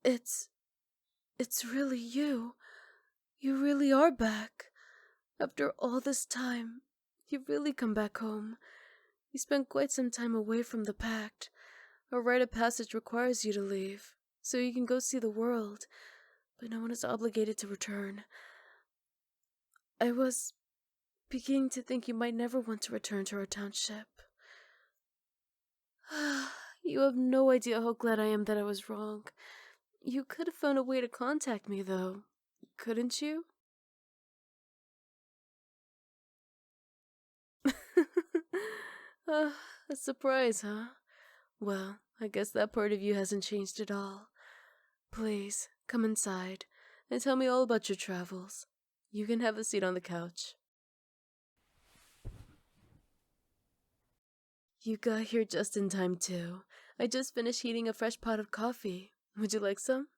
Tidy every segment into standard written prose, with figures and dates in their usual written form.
It's... it's really you. You really are back. After all this time, you've really come back home. You spent quite some time away from the pact. A rite of passage requires you to leave, so you can go see the world, but no one is obligated to return. I was beginning to think you might never want to return to our township. You have no idea how glad I am that I was wrong. You could have found a way to contact me, though, couldn't you? uh, a surprise, huh? Well, I guess that part of you hasn't changed at all. Please, come inside and tell me all about your travels. You can have a seat on the couch. You got here just in time, too. I just finished heating a fresh pot of coffee. Would you like some?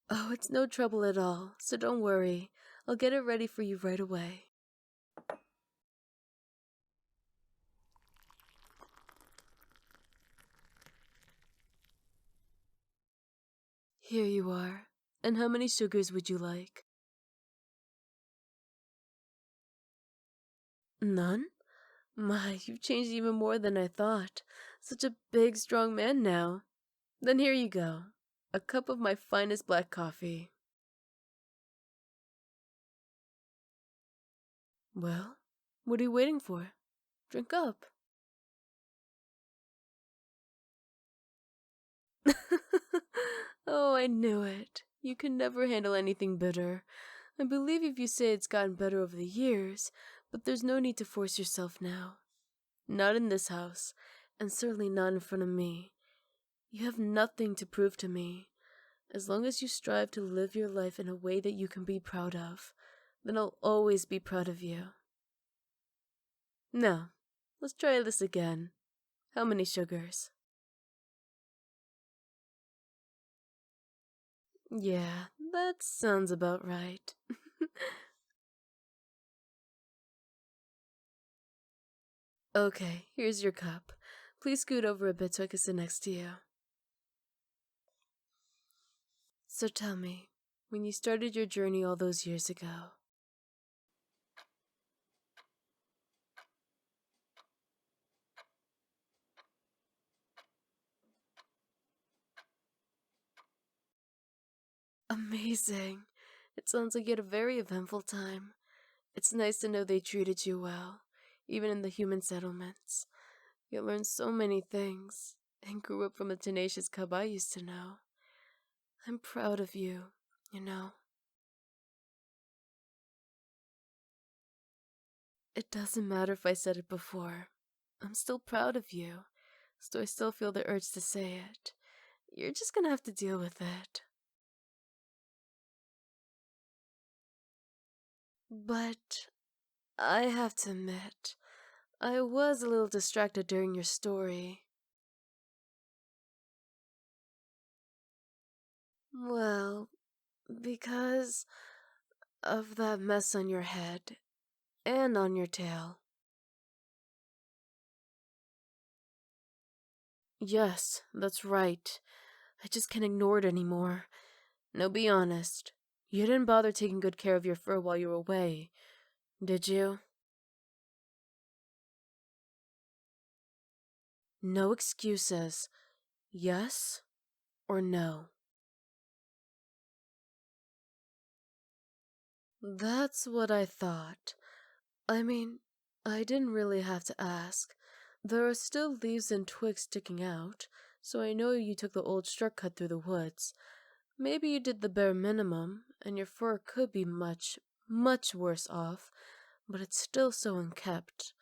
Oh, it's no trouble at all, so don't worry. I'll get it ready for you right away. Here you are. And how many sugars would you like? None? My, you've changed even more than I thought. Such a big, strong man now. Then here you go. A cup of my finest black coffee. Well, what are you waiting for? Drink up. Oh, I knew it. You can never handle anything bitter. I believe if you say it's gotten better over the years, but there's no need to force yourself now. Not in this house, and certainly not in front of me. You have nothing to prove to me. As long as you strive to live your life in a way that you can be proud of, then I'll always be proud of you. Now, let's try this again. How many sugars? Yeah, that sounds about right. Okay, here's your cup. Please scoot over a bit so I can sit next to you. So tell me, when you started your journey all those years ago, amazing. It sounds like you had a very eventful time. It's nice to know they treated you well, even in the human settlements. You learned so many things, and grew up from a tenacious cub I used to know. I'm proud of you, you know. It doesn't matter if I said it before. I'm still proud of you, so I still feel the urge to say it. You're just gonna have to deal with it. But I have to admit, I was a little distracted during your story. Well, because of that mess on your head and on your tail. Yes, that's right. I just can't ignore it anymore. Now be honest. You didn't bother taking good care of your fur while you were away, did you? No excuses. Yes or no? That's what I thought. I mean, I didn't really have to ask. There are still leaves and twigs sticking out, so I know you took the old shortcut through the woods. Maybe you did the bare minimum, and your fur could be much, much worse off, but it's still so unkempt.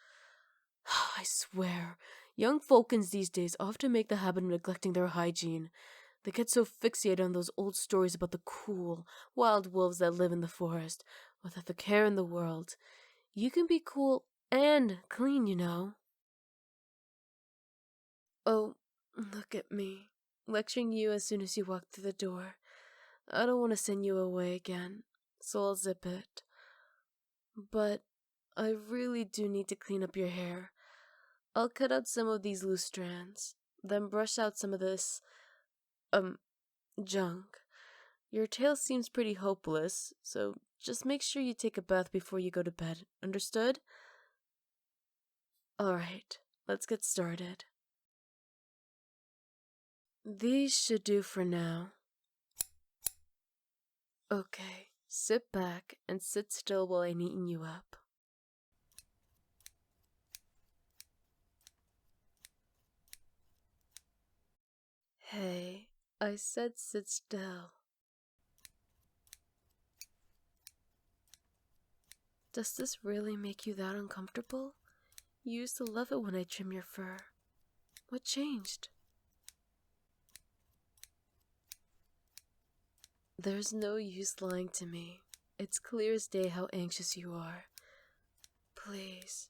I swear, young Falcons these days often make the habit of neglecting their hygiene. They get so fixated on those old stories about the cool, wild wolves that live in the forest, without the care in the world. You can be cool and clean, you know. Oh, look at me, lecturing you as soon as you walk through the door. I don't want to send you away again, so I'll zip it. But I really do need to clean up your hair. I'll cut out some of these loose strands. then brush out some of this, um, junk. Your tail seems pretty hopeless, so just make sure you take a bath before you go to bed. Understood? Alright, let's get started. These should do for now. Okay, sit back and sit still while I neaten you up. Hey, I said sit still. Does this really make you that uncomfortable? You used to love it when I trim your fur. What changed? There's no use lying to me. It's clear as day how anxious you are. Please,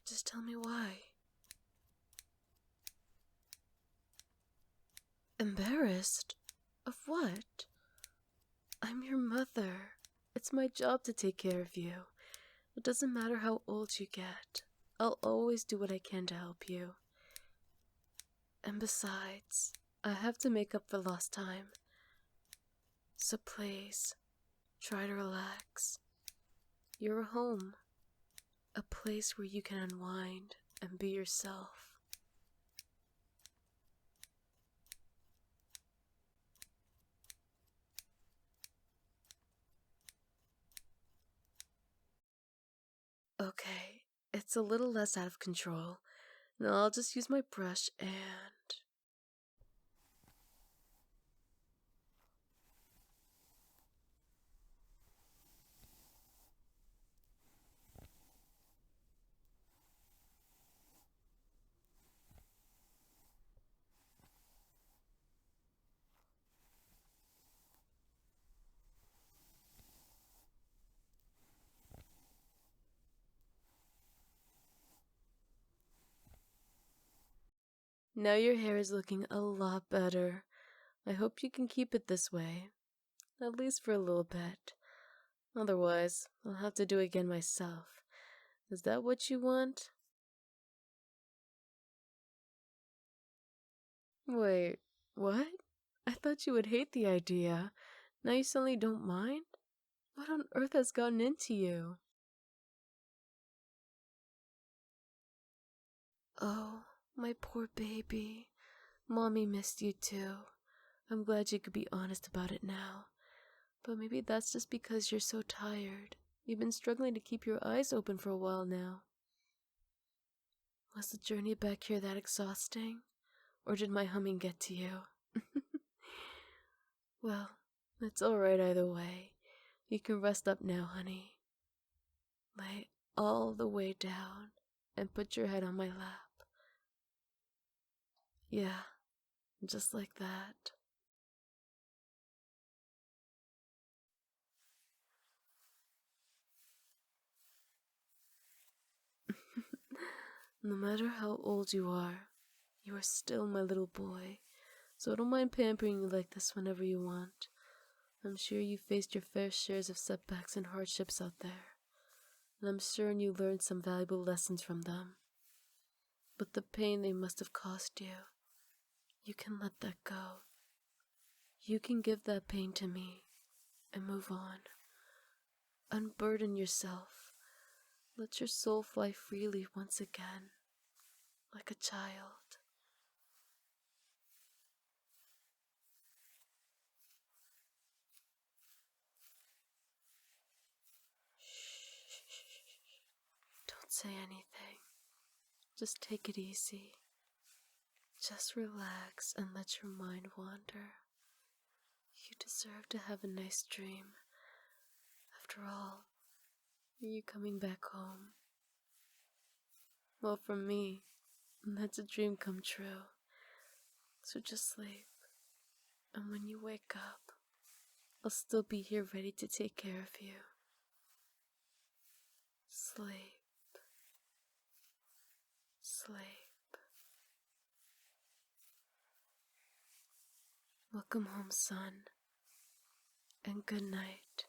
just tell me why. Embarrassed? Of what? I'm your mother. It's my job to take care of you. It doesn't matter how old you get. I'll always do what I can to help you. And besides, I have to make up for lost time. So please, try to relax. You're home. A place where you can unwind and be yourself. Okay, it's a little less out of control. Now I'll just use my brush and... Now your hair is looking a lot better. I hope you can keep it this way. At least for a little bit. Otherwise, I'll have to do it again myself. Is that what you want? Wait, what? I thought you would hate the idea. Now you suddenly don't mind? What on earth has gotten into you? Oh, my poor baby. Mommy missed you too. I'm glad you could be honest about it now. But maybe that's just because you're so tired. You've been struggling to keep your eyes open for a while now. Was the journey back here that exhausting? Or did my humming get to you? Well, it's alright either way. You can rest up now, honey. Lay all the way down and put your head on my lap. Yeah, just like that. No matter how old you are still my little boy, so I don't mind pampering you like this whenever you want. I'm sure you faced your fair shares of setbacks and hardships out there, and I'm certain you learned some valuable lessons from them. But the pain they must have cost you, you can let that go. You can give that pain to me and move on. Unburden yourself. Let your soul fly freely once again, like a child. Don't say anything. Just take it easy. Just relax and let your mind wander. You deserve to have a nice dream. After all, are you coming back home? Well, for me, that's a dream come true. So just sleep. And when you wake up, I'll still be here ready to take care of you. Sleep. Sleep. Welcome home, son. And good night.